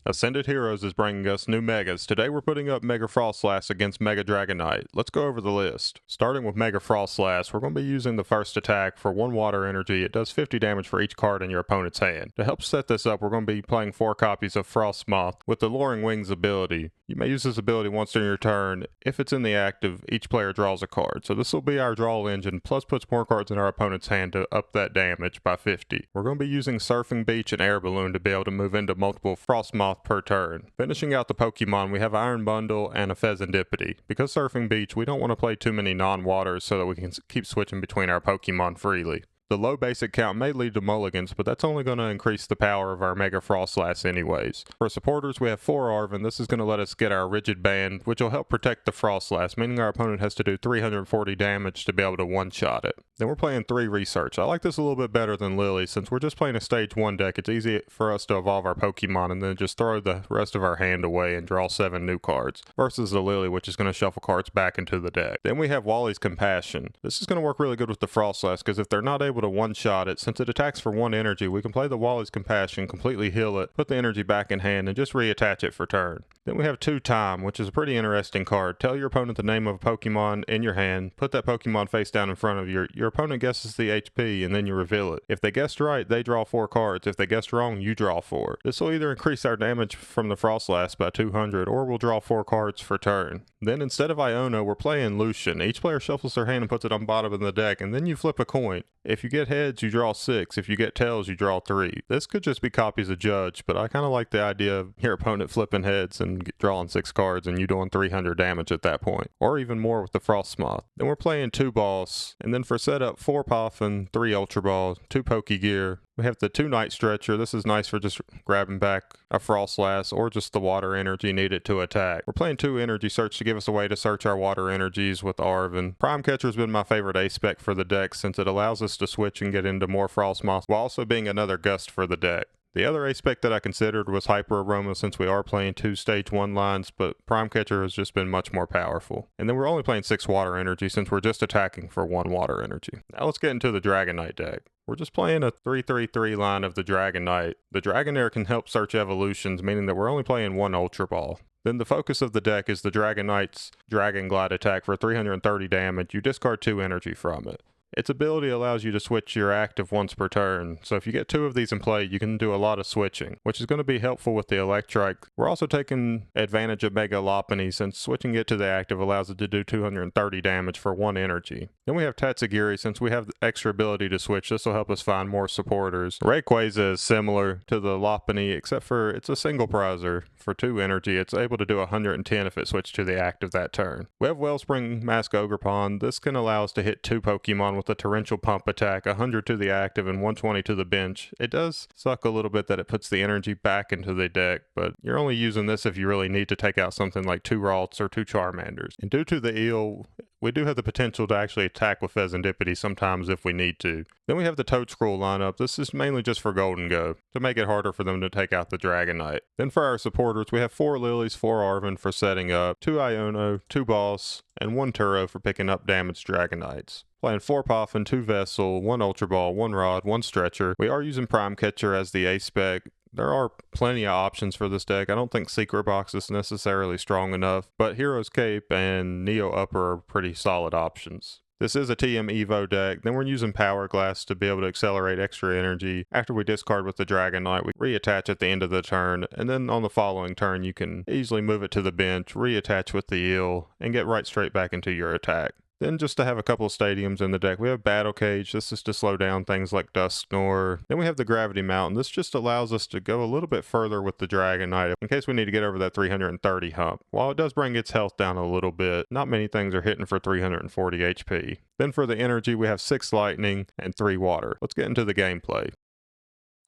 Ascended Heroes is bringing us new Megas. Today we're putting up Mega Froslass against Mega Dragonite. Let's go over the list. Starting with Mega Froslass, we're going to be using the first attack for 1 Water Energy. It does 50 damage for each card in your opponent's hand. To help set this up, we're going to be playing 4 copies of Frosmoth with the Luring Wings ability. You may use this ability once during your turn. If it's in the active, each player draws a card. So this will be our draw engine, plus puts more cards in our opponent's hand to up that damage by 50. We're going to be using Surfing Beach and Air Balloon to be able to move into multiple Frosmoth per turn. Finishing out the Pokemon, we have Iron Bundle and a Fezandipiti. Because Surfing Beach, we don't want to play too many non-waters so that we can keep switching between our Pokemon freely. The low basic count may lead to mulligans, but that's only going to increase the power of our Mega Froslass anyways. For supporters, we have 4 Arven. This is going to let us get our Rigid Band, which will help protect the Froslass, meaning our opponent has to do 340 damage to be able to one-shot it. Then we're playing 3 Research. I like this a little bit better than Lily. Since we're just playing a Stage 1 deck, it's easy for us to evolve our Pokemon and then just throw the rest of our hand away and draw 7 new cards, versus the Lily, which is going to shuffle cards back into the deck. Then we have Wally's Compassion. This is going to work really good with the Froslass, because if they're not able to one-shot it, since it attacks for 1 energy, we can play the Wally's Compassion, completely heal it, put the energy back in hand, and just reattach it for turn. Then we have 2 Tyme, which is a pretty interesting card. Tell your opponent the name of a Pokemon in your hand, put that Pokemon face down in front of you. Your opponent guesses the HP, and then you reveal it. If they guessed right, they draw 4 cards. If they guessed wrong, you draw 4. This will either increase our damage from the Froslass by 200, or we'll draw 4 cards for turn. Then instead of Iono, we're playing Lucian. Each player shuffles their hand and puts it on the bottom of the deck, and then you flip a coin. If you get heads, you draw 6. If you get tails, you draw 3. This could just be copies of Judge, but I kind of like the idea of your opponent flipping heads and drawing 6 cards and you doing 300 damage at that point, or even more with the Frosmoth. Then we're playing 2 Boss, and then for setup, 4 Poffin, 3 Ultra Ball, 2 Pokégear. We have the 2 Night Stretcher. This is nice for just grabbing back a Froslass or just the Water Energy needed to attack. We're playing 2 Energy Search to give us a way to search our Water Energies with Arven. Prime Catcher has been my favorite A-Spec for the deck since it allows us to switch and get into more Frosmoth while also being another gust for the deck. The other A-Spec that I considered was Hyper Aroma since we are playing 2 Stage 1 lines, but Prime Catcher has just been much more powerful. And then we're only playing 6 Water Energy since we're just attacking for 1 Water Energy. Now let's get into the Dragonite deck. We're just playing a 3-3-3 line of the Dragonite. The Dragonair can help search evolutions, meaning that we're only playing 1 Ultra Ball. Then the focus of the deck is the Dragonite's Dragon Glide attack for 330 damage. You discard 2 energy from it. Its ability allows you to switch your active once per turn, so if you get 2 of these in play, you can do a lot of switching, which is going to be helpful with the Eelektrik. We're also taking advantage of Mega Lopunny since switching it to the active allows it to do 230 damage for 1 energy. Then we have Toedscool. Since we have the extra ability to switch, this will help us find more supporters. Rayquaza is similar to the Lopunny, except for it's a single prizer. For 2 energy, it's able to do 110 if it switched to the active that turn. We have Wellspring Mask Ogerpon. This can allow us to hit 2 Pokemon with a Torrential Pump attack, 100 to the active and 120 to the bench. It does suck a little bit that it puts the energy back into the deck, but you're only using this if you really need to take out something like 2 Ralts or 2 Charmanders. And due to the eel, we do have the potential to actually attack with Fezandipiti sometimes if we need to. Then we have the Toedscruel lineup. This is mainly just for Golden Go, to make it harder for them to take out the Dragonite. Then for our supporters, we have 4 Lilies, 4 Arven for setting up, 2 Iono, 2 Boss, and 1 Turo for picking up damaged Dragonites. Playing 4 Poffin, 2 Vessel, 1 Ultra Ball, 1 Rod, 1 Stretcher. We are using Prime Catcher as the A-Spec. There are plenty of options for this deck. I don't think Secret Box is necessarily strong enough, but Hero's Cape and Neo Upper are pretty solid options. This is a TM Evo deck. Then we're using Power Glass to be able to accelerate extra energy. After we discard with the Dragonite, we reattach at the end of the turn, and then on the following turn you can easily move it to the bench, reattach with the eel, and get right straight back into your attack. Then just to have a couple of stadiums in the deck, we have Battle Cage. This is to slow down things like Dusknoir. Then we have the Gravity Mountain. This just allows us to go a little bit further with the Dragonite in case we need to get over that 330 hump. While it does bring its health down a little bit, not many things are hitting for 340 HP. Then for the energy, we have 6 Lightning and 3 Water. Let's get into the gameplay.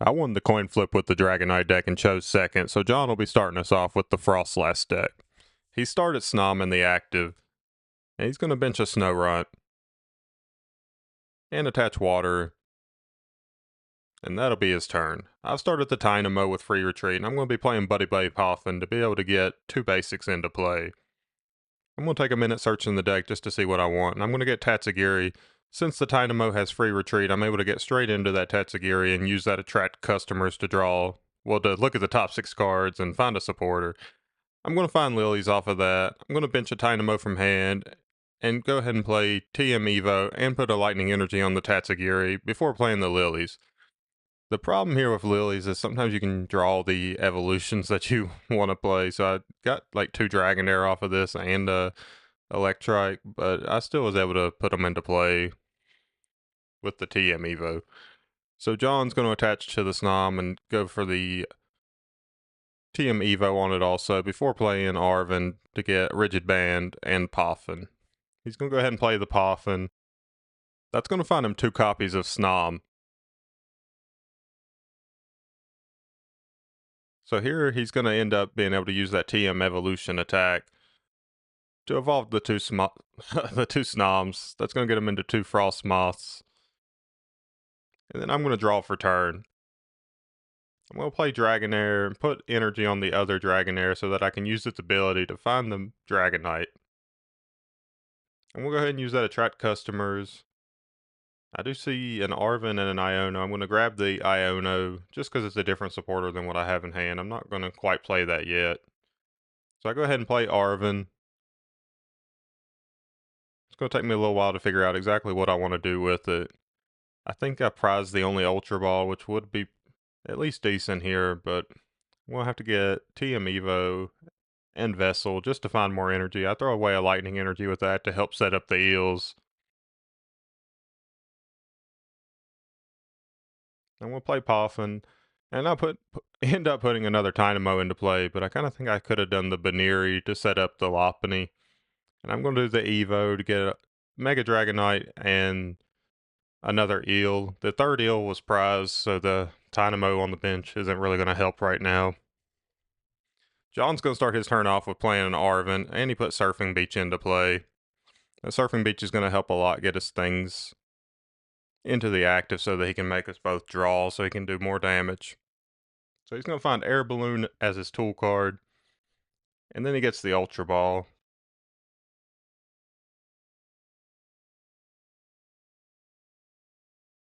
I won the coin flip with the Dragonite deck and chose second, so John will be starting us off with the Froslass deck. He started Snom in the active. And he's going to bench a Snorunt and attach Water, and that'll be his turn. I've started the Tynamo with free retreat, and I'm going to be playing Buddy-Buddy Poffin to be able to get 2 basics into play. I'm going to take a minute searching the deck just to see what I want, and I'm going to get Toedscool. Since the Tynamo has free retreat, I'm able to get straight into that Toedscool and use that to attract customers to draw well, to look at the top 6 cards and find a supporter. I'm going to find lilies off of that. I'm going to bench a Tynamo from hand and go ahead and play TM Evo and put a lightning energy on the Tatsugiri before playing the lilies. The problem here with lilies is sometimes you can draw the evolutions that you want to play. So I got like 2 Dragonair off of this and Eelektrik, but I still was able to put them into play with the TM Evo. So John's going to attach to the Snom and go for the TM Evo on it also before playing Arven to get Rigid Band and Poffin. He's going to go ahead and play the Poffin. That's going to find him 2 copies of Snom. So here he's going to end up being able to use that TM Evolution attack to evolve the 2 Snoms. That's going to get him into 2 Frosmoths. And then I'm going to draw for turn. I'm going to play Dragonair and put energy on the other Dragonair so that I can use its ability to find the Dragonite. And we'll go ahead and use that to attract customers. I do see an Arven and an Iono. I'm going to grab the Iono just because it's a different supporter than what I have in hand. I'm not going to quite play that yet. So I go ahead and play Arven. It's going to take me a little while to figure out exactly what I want to do with it. I think I prized the only Ultra Ball, which would be at least decent here, but we'll have to get TM Evo and Vessel just to find more energy. I throw away a lightning energy with that to help set up the eels. And we'll play Poffin. And I'll end up putting another Tynamo into play, but I kind of think I could have done the Buneary to set up the Lopunny. And I'm going to do the Evo to get a Mega Dragonite and another eel. The third eel was prized, so the Tynamo on the bench isn't really going to help right now. John's going to start his turn off with playing an Arven, and he put Surfing Beach into play. The Surfing Beach is going to help a lot get his things into the active so that he can make us both draw so he can do more damage. So he's going to find Air Balloon as his tool card, and then he gets the Ultra Ball.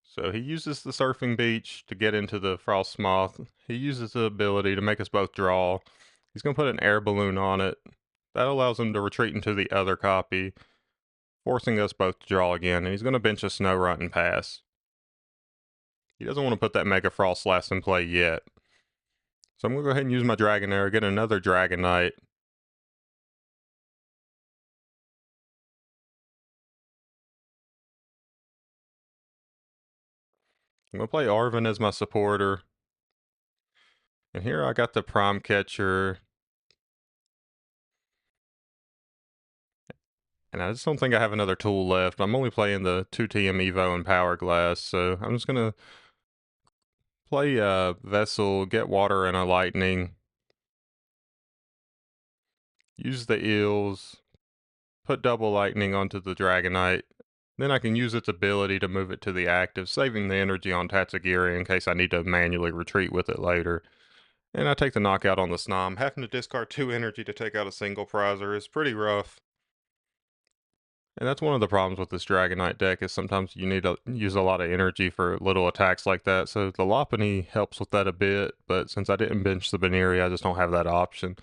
So he uses the Surfing Beach to get into the Frosmoth. He uses the ability to make us both draw. He's going to put an Air Balloon on it. That allows him to retreat into the other copy, forcing us both to draw again, and he's going to bench a Snorunt and pass. He doesn't want to put that Mega Froslass in play yet. So I'm going to go ahead and use my Dragonair, get another Dragonite. I'm going to play Arven as my supporter. And here I got the Prime Catcher. And I just don't think I have another tool left. I'm only playing the 2 TM Evo and Power Glass, so I'm just going to play Vessel, get Water and a Lightning. Use the Eels, put double Lightning onto the Dragonite. Then I can use its ability to move it to the active, saving the energy on Tatsugiri in case I need to manually retreat with it later. And I take the knockout on the Snom. Having to discard 2 energy to take out a single prizer is pretty rough. And that's one of the problems with this Dragonite deck is sometimes you need to use a lot of energy for little attacks like that. So the Lopunny helps with that a bit, but since I didn't bench the Buneary, I just don't have that option.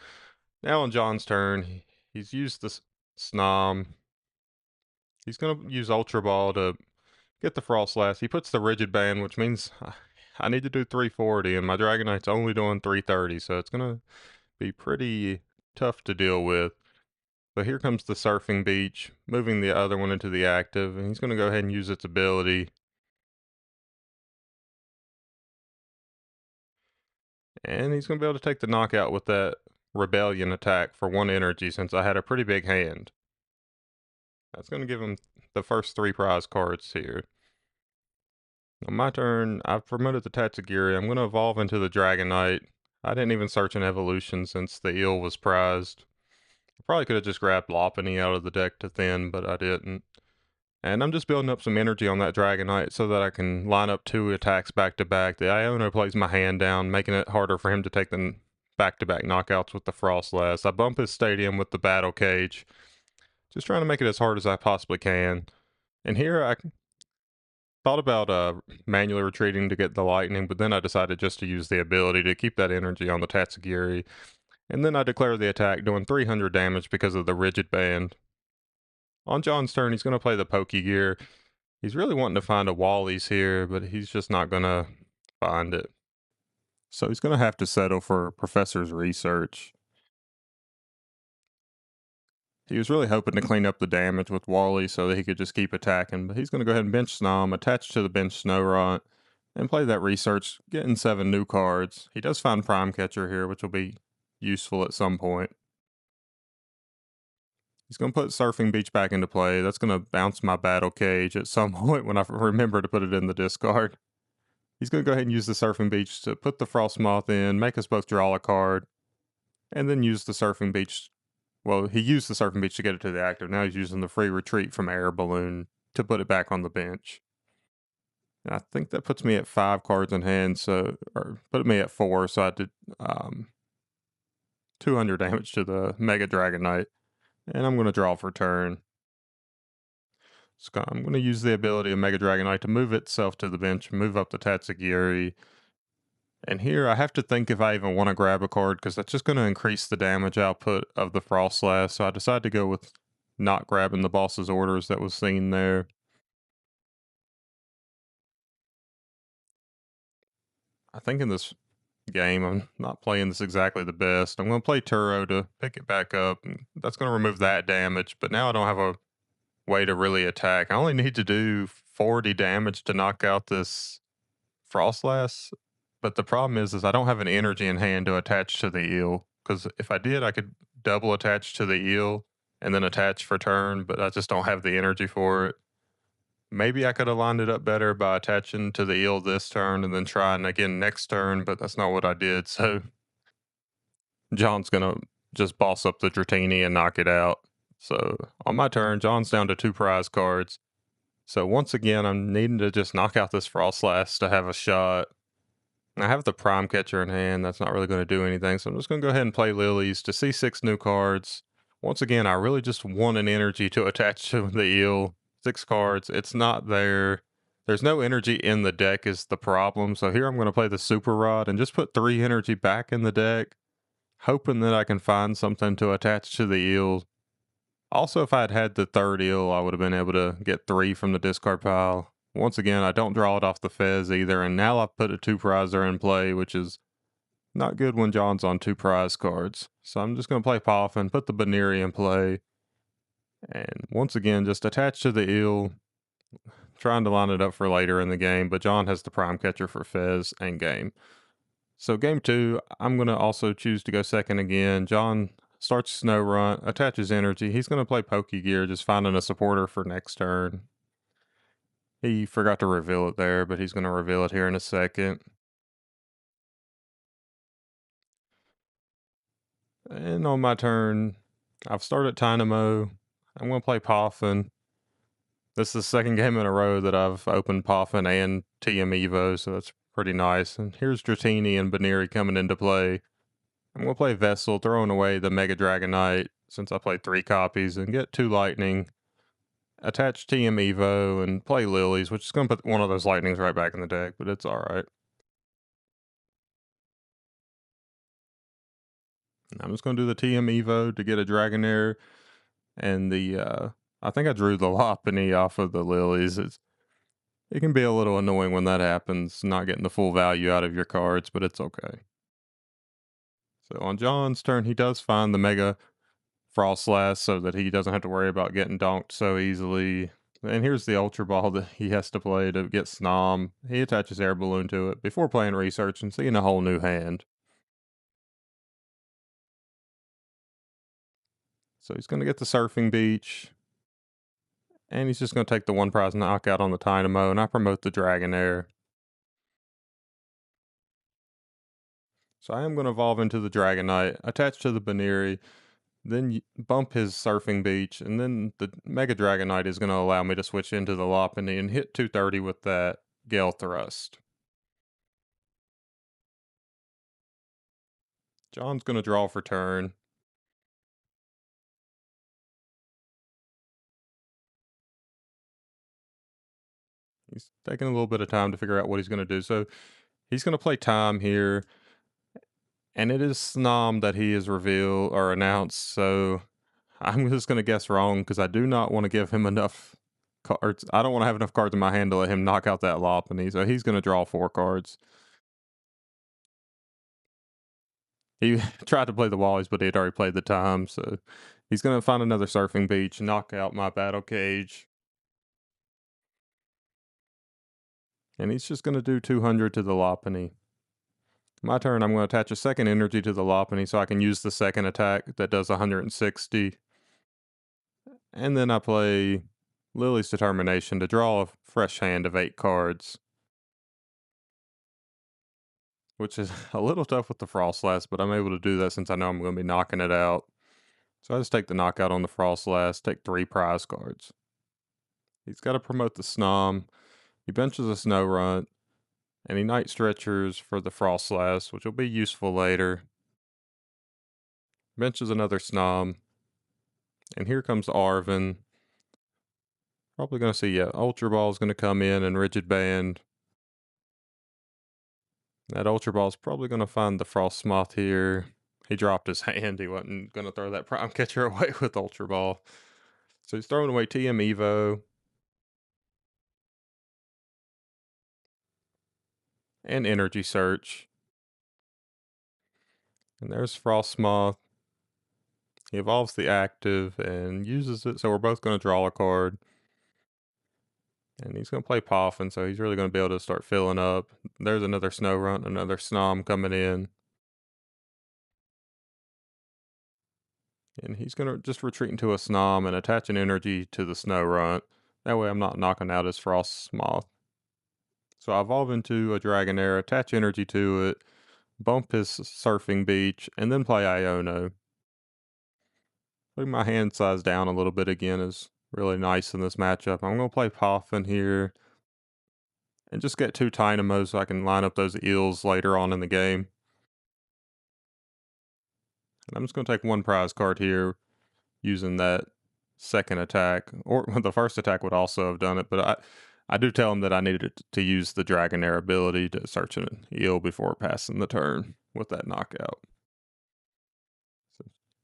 Now on John's turn, he's used the Snom. He's going to use Ultra Ball to get the Froslass. He puts the Rigid Band, which means I need to do 340, and my Dragonite's only doing 330, so it's going to be pretty tough to deal with. But here comes the Surfing Beach, moving the other one into the active, and he's going to go ahead and use its ability. And he's going to be able to take the knockout with that Rebellion attack for 1 energy since I had a pretty big hand. That's going to give him the first 3 prize cards here. On my turn, I've promoted the Tatsugiri. I'm going to evolve into the Dragonite. I didn't even search an evolution since the eel was prized. I probably could have just grabbed Lopunny out of the deck to thin, but I didn't. And I'm just building up some energy on that Dragonite so that I can line up 2 attacks back to back. The Iono plays my hand down, making it harder for him to take the back-to-back knockouts with the Froslass. I bump his stadium with the Battle Cage. Just trying to make it as hard as I possibly can. And here Thought about manually retreating to get the lightning, but then I decided just to use the ability to keep that energy on the Tatsugiri. And then I declare the attack, doing 300 damage because of the Rigid Band. On John's turn, he's going to play the Pokégear. He's really wanting to find a Wally's here, but he's just not going to find it. So he's going to have to settle for Professor's Research. He was really hoping to clean up the damage with Wally so that he could just keep attacking, but he's going to go ahead and bench Snom, attach to the bench Snorunt, and play that Research, getting 7 new cards. He does find Prime Catcher here, which will be useful at some point. He's going to put Surfing Beach back into play. That's going to bounce my Battle Cage at some point when I remember to put it in the discard. He's going to go ahead and use the Surfing Beach to put the Frosmoth in, make us both draw a card, and then use the Surfing Beach. Well, he used the Surfing Beach to get it to the active. Now he's using the free retreat from Air Balloon to put it back on the bench. And I think that puts me at 5 cards in hand, or put me at 4, so I did 200 damage to the Mega Dragonite. And I'm going to draw for turn. So I'm going to use the ability of Mega Dragonite to move itself to the bench, move up the Tatsugiri. And here I have to think if I even want to grab a card, because that's just going to increase the damage output of the Froslass. So I decided to go with not grabbing the boss's orders that was seen there. I think in this game, I'm not playing this exactly the best. I'm going to play Turo to pick it back up. And that's going to remove that damage, but now I don't have a way to really attack. I only need to do 40 damage to knock out this Froslass, but the problem is I don't have an energy in hand to attach to the eel, because if I did, I could double attach to the eel and then attach for turn, but I just don't have the energy for it. Maybe I could have lined it up better by attaching to the eel this turn and then trying again next turn, but that's not what I did. So John's going to just boss up the Dratini and knock it out. So on my turn, John's down to 2 prize cards. So once again, I'm needing to just knock out this Froslass to have a shot. I have the Prime Catcher in hand. That's not really going to do anything. So I'm just going to go ahead and play Lilies to see 6 new cards. Once again, I really just want an energy to attach to the eel. 6 cards. It's not there. There's no energy in the deck is the problem. So here I'm going to play the Super Rod and just put 3 energy back in the deck, hoping that I can find something to attach to the eel. Also, if I had had the 3rd eel, I would have been able to get 3 from the discard pile. Once again, I don't draw it off the Fez either, and now I've put a 2 prizer in play, which is not good when John's on 2 prize cards. So I'm just going to play Poffin, put the Buneary in play, and once again, just attach to the eel, trying to line it up for later in the game, but John has the Prime Catcher for Fez and game. So game 2, I'm going to also choose to go second again. John starts Snorunt, attaches energy. He's going to play Pokégear, just finding a supporter for next turn. He forgot to reveal it there, but he's going to reveal it here in a second. And on my turn, I've started Tynamo. I'm going to play Poffin. This is the 2nd game in a row that I've opened Poffin and TM Evo, so that's pretty nice. And here's Dratini and Buneary coming into play. I'm going to play Vessel, throwing away the Mega Dragonite since I played 3 copies, and get 2 Lightning. Attach TM Evo and play Lilies, which is going to put one of those Lightnings right back in the deck, but it's alright. I'm just going to do the TM Evo to get a Dragonair, and I think I drew the Lopunny off of the Lilies. It can be a little annoying when that happens, not getting the full value out of your cards, but it's okay. So on John's turn, he does find the Mega Froslass so that he doesn't have to worry about getting donked so easily. And here's the Ultra Ball that he has to play to get Snom. He attaches Air Balloon to it before playing Research and seeing a whole new hand. So he's going to get the Surfing Beach. And he's just going to take the 1 prize knockout on the Tynamo, and I promote the Dragonair. So I am going to evolve into the Dragonite, attach to the Buneary, then bump his Surfing Beach, and then the Mega Dragonite is going to allow me to switch into the Lopunny and hit 230 with that Gale Thrust. John's going to draw for turn. He's taking a little bit of time to figure out what he's going to do. So he's going to play Tyme here. And it is Snom that he is revealed or announced. So I'm just going to guess wrong because I do not want to give him enough cards. I don't want to have enough cards in my hand to let him knock out that Lopunny. So he's going to draw 4 cards. He tried to play the Wallies, but he had already played the Tyme. So he's going to find another Surfing Beach, knock out my Battle Cage. And he's just going to do 200 to the Lopunny. My turn, I'm going to attach a second energy to the Lopunny so I can use the second attack that does 160. And then I play Lily's Determination to draw a fresh hand of 8 cards. Which is a little tough with the Froslass, but I'm able to do that since I know I'm going to be knocking it out. So I just take the knockout on the Froslass, take 3 prize cards. He's got to promote the Snom. He benches a Snorunt. And he Night Stretchers for the Froslass, which will be useful later. Benches another Snom. And here comes Arven. Probably going to see, Ultra Ball is going to come in and Rigid Band. That Ultra Ball is probably going to find the Frosmoth here. He dropped his hand. He wasn't going to throw that Prime Catcher away with Ultra Ball. So he's throwing away TM Evo. And Energy Search. And there's Frosmoth. He evolves the active and uses it, so we're both going to draw a card. And he's going to play Poffin, so he's really going to be able to start filling up. There's another Snorunt, another Snom coming in. And he's going to just retreat into a Snom and attach an energy to the Snorunt. That way I'm not knocking out his Frosmoth. So I evolve into a Dragonair, attach energy to it, bump his Surfing Beach, and then play Iono. Putting my hand size down a little bit again is really nice in this matchup. I'm going to play Poffin here and just get 2 Tynamos so I can line up those eels later on in the game. And I'm just going to take 1 prize card here using that second attack. Or the first attack would also have done it, but I do tell him that I needed to use the Dragonair ability to search an eel before passing the turn with that knockout.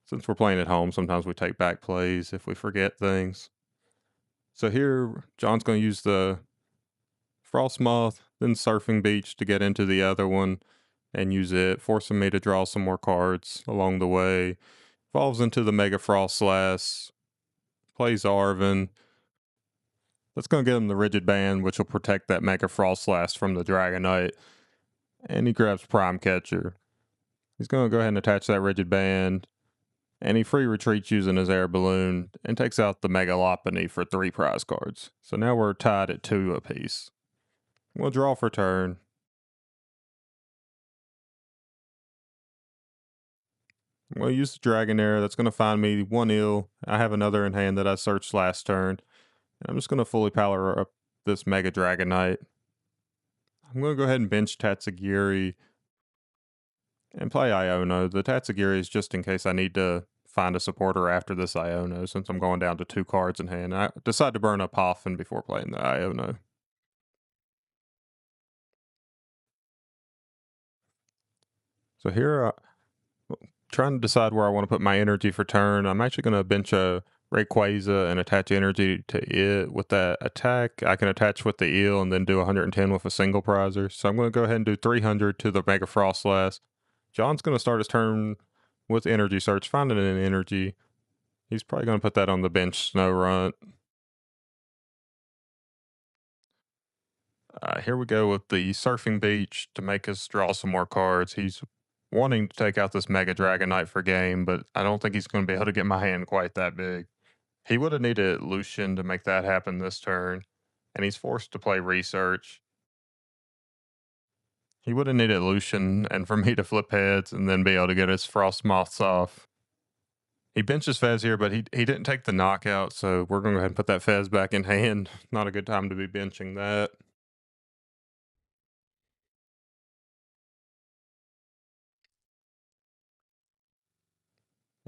Since we're playing at home, sometimes we take back plays if we forget things. So here, John's going to use the Frosmoth, then Surfing Beach to get into the other one and use it, forcing me to draw some more cards along the way. Evolves into the Mega Froslass, plays Arven. That's going to give him the Rigid Band, which will protect that Mega Froslass from the Dragonite. And he grabs Prime Catcher. He's going to go ahead and attach that Rigid Band. And he free retreats using his Air Balloon and takes out the Mega Lopunny for 3 prize cards. So now we're tied at 2 apiece. We'll draw for turn. I'm going to use the Dragonair. That's going to find me 1 eel. I have another in hand that I searched last turn. And I'm just going to fully power up this Mega Dragonite. I'm going to go ahead and bench Tatsugiri and play Iono. The Tatsugiri is just in case I need to find a supporter after this Iono, since I'm going down to 2 cards in hand. I decide to burn up Poffin before playing the Iono. So here, trying to decide where I want to put my energy for turn. I'm actually going to bench a Rayquaza and attach energy to it with that attack. I can attach with the eel and then do 110 with a single prizer. So I'm going to go ahead and do 300 to the Mega Froslass. John's going to start his turn with Energy Search, finding an energy. He's probably going to put that on the bench Snorunt. Here we go with the Surfing Beach to make us draw some more cards. He's wanting to take out this Mega Dragonite for game, but I don't think he's going to be able to get my hand quite that big. He would have needed Lucian to make that happen this turn, and he's forced to play Research. He would have needed Lucian and for me to flip heads and then be able to get his Frosmoths off. He benches Fez here, but he didn't take the knockout, so we're going to go ahead and put that Fez back in hand. Not a good time to be benching that.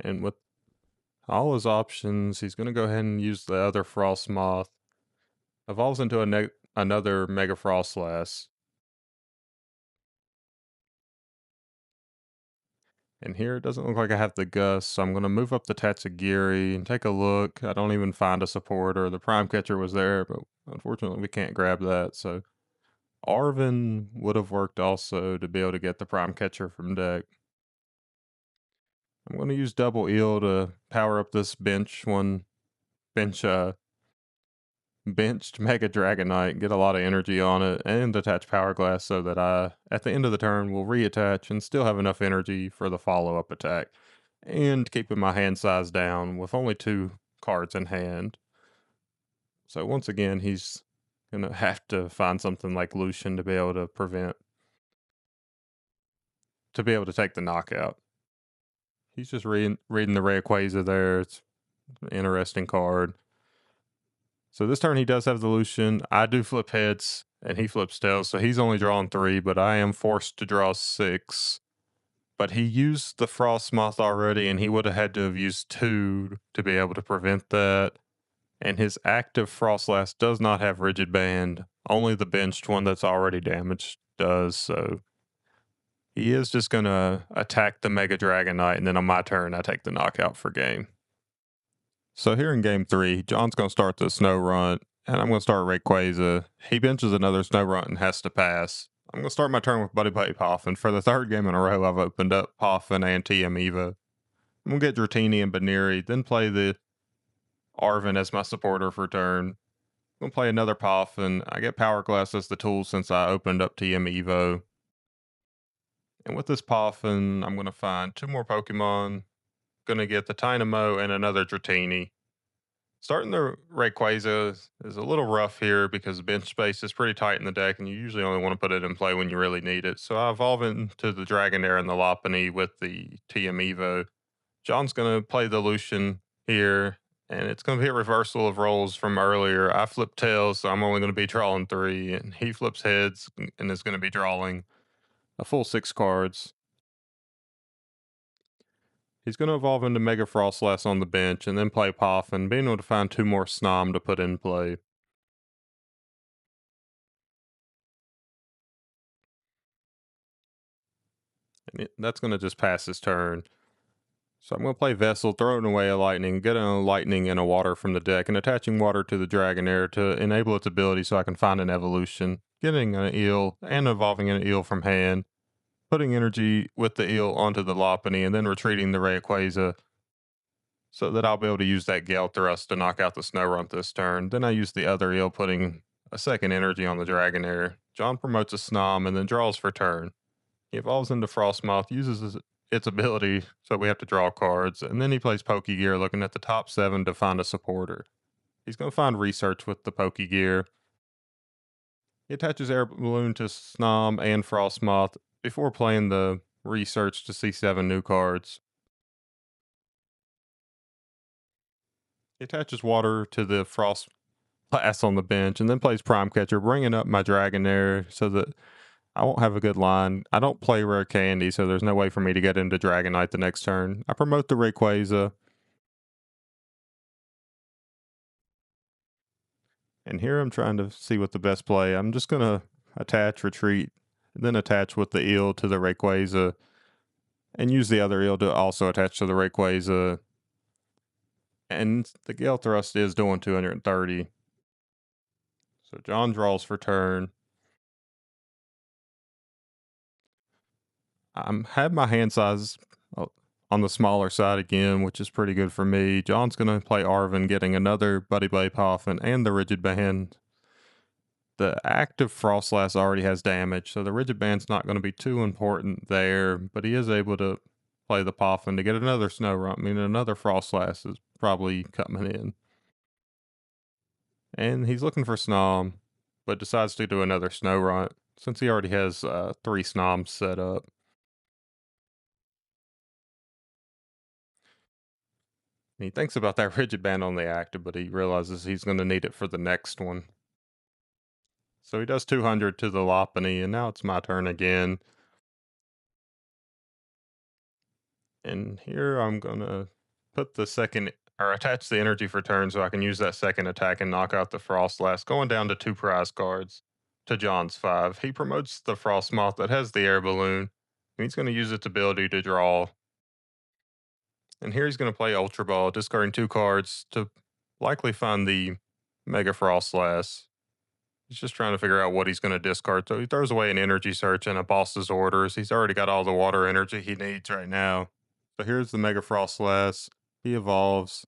And with all his options, he's going to go ahead and use the other Frosmoth. Evolves into a another Mega Froslass. And here it doesn't look like I have the Gust, so I'm going to move up the Tatsugiri and take a look. I don't even find a supporter. The Prime Catcher was there, but unfortunately we can't grab that. So Arven would have worked also to be able to get the Prime Catcher from deck. I'm going to use double eel to power up this benched Mega Dragonite, get a lot of energy on it, and attach Power Glass so that I, at the end of the turn, will reattach and still have enough energy for the follow-up attack. And keeping my hand size down with only 2 cards in hand. So once again, he's going to have to find something like Lucian to be able to take the knockout. He's just reading the Rayquaza there. It's an interesting card. So this turn he does have the Lucian. I do flip heads, and he flips tails, so he's only drawing 3, but I am forced to draw 6. But he used the Frosmoth already, and he would have had to have used 2 to be able to prevent that. And his active Froslass does not have Rigid Band. Only the benched one that's already damaged does, so he is just going to attack the Mega Dragonite, and then on my turn, I take the knockout for game. So here in game 3, John's going to start the Snorunt, and I'm going to start Rayquaza. He benches another Snorunt and has to pass. I'm going to start my turn with Buddy-Buddy Poffin. For the 3rd game in a row, I've opened up Poffin and TM Evo. I'm going to get Dratini and Buneary, then play the Arven as my supporter for turn. I'm going to play another Poffin. I get Power Glass as the tool since I opened up TM Evo. And with this Poffin, I'm going to find 2 more Pokemon. Going to get the Tynamo and another Dratini. Starting the Rayquaza is a little rough here because bench space is pretty tight in the deck, and you usually only want to put it in play when you really need it. So I evolve into the Dragonair and the Lopunny with the TM Evo. John's going to play the Lucian here, and it's going to be a reversal of roles from earlier. I flip tails, so I'm only going to be drawing 3, and he flips heads and is going to be drawing a full 6 cards. He's going to evolve into Mega Froslass on the bench and then play Poffin, being able to find 2 more Snom to put in play. And that's going to just pass his turn. So I'm going to play Vessel, throwing away a Lightning, getting a Lightning and a Water from the deck, and attaching Water to the Dragonair to enable its ability so I can find an evolution. Getting an Eel and evolving an Eel from hand. Putting energy with the Eel onto the Lopunny, and then retreating the Rayquaza so that I'll be able to use that Gale Thrust to knock out the Snorunt this turn. Then I use the other Eel, putting a second energy on the Dragonair. John promotes a Snom and then draws for turn. He evolves into Frosmoth, uses its ability, so we have to draw cards, and then he plays Pokégear, looking at the top 7 to find a supporter. He's going to find Research with the Pokégear. He attaches Air Balloon to Snom and Frosmoth before playing the Research to see 7 new cards. He attaches Water to the Froslass on the bench, and then plays Prime Catcher, bringing up my Dragonair so that I won't have a good line. I don't play Rare Candy, so there's no way for me to get into Dragonite the next turn. I promote the Rayquaza. And here I'm trying to see what the best play. I'm just going to attach, retreat, then attach with the Eel to the Rayquaza, and use the other Eel to also attach to the Rayquaza. And the Gale Thrust is doing 230. So John draws for turn. Had my hand size on the smaller side again, which is pretty good for me. John's going to play Arven, getting another Buddy-Buddy Poffin and the Rigid Band. The active Froslass already has damage, so the Rigid Band's not going to be too important there, but he is able to play the Poffin to get another Snorunt. I mean, another Froslass is probably coming in. And he's looking for Snom, but decides to do another Snorunt since he already has 3 Snoms set up. He thinks about that Rigid Band on the active, but he realizes he's going to need it for the next one. So he does 200 to the Lopunny, and now it's my turn again. And here I'm going to put the second or attach the energy for turn so I can use that second attack and knock out the Froslass, going down to 2 prize cards to John's 5. He promotes the Frosmoth that has the Air Balloon, and he's going to use its ability to draw. And here he's going to play Ultra Ball, discarding 2 cards to likely find the Mega Froslass. He's just trying to figure out what he's going to discard. So he throws away an Energy Search and a Boss's Orders. He's already got all the water energy he needs right now. So here's the Mega Froslass. He evolves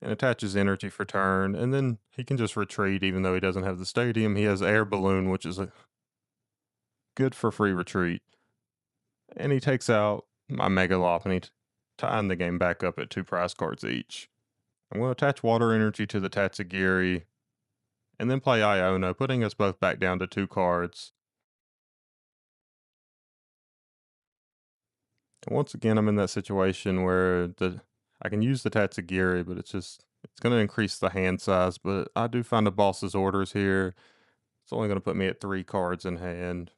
and attaches energy for turn, and then he can just retreat even though he doesn't have the stadium. He has Air Balloon, which is good for free retreat. And he takes out my Mega Lopunny, tying the game back up at 2 prize cards each. I'm going to attach Water Energy to the Tatsugiri, and then play Iono, putting us both back down to 2 cards. And once again, I'm in that situation where I can use the Tatsugiri, but it's going to increase the hand size, but I do find a Boss's Orders here. It's only going to put me at 3 cards in hand.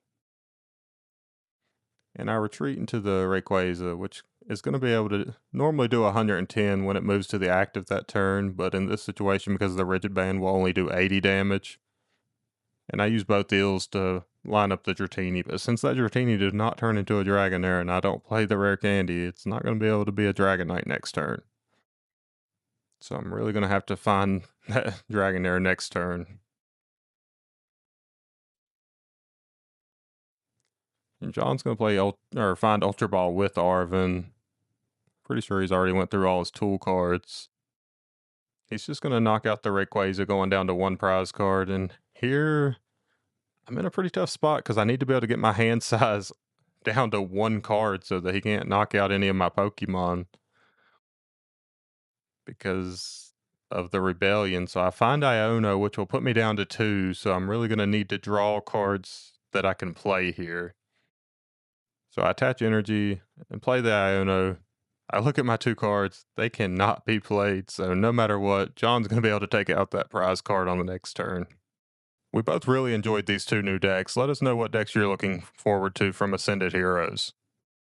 And I retreat into the Rayquaza, which is going to be able to normally do 110 when it moves to the active that turn, but in this situation, because of the Rigid Band, will only do 80 damage. And I use both Eels to line up the Dratini, but since that Dratini did not turn into a Dragonair and I don't play the rare candy, it's not going to be able to be a Dragonite next turn. So I'm really going to have to find that Dragonair next turn. And John's going to play find Ultra Ball with Arven. Pretty sure he's already went through all his tool cards. He's just going to knock out the Rayquaza, going down to 1 prize card. And here, I'm in a pretty tough spot because I need to be able to get my hand size down to 1 card so that he can't knock out any of my Pokemon because of the Rebellion. So I find Iono, which will put me down to 2. So I'm really going to need to draw cards that I can play here. So I attach energy and play the Iono. I look at my 2 cards. They cannot be played. So no matter what, John's going to be able to take out that prize card on the next turn. We both really enjoyed these 2 new decks. Let us know what decks you're looking forward to from Ascended Heroes.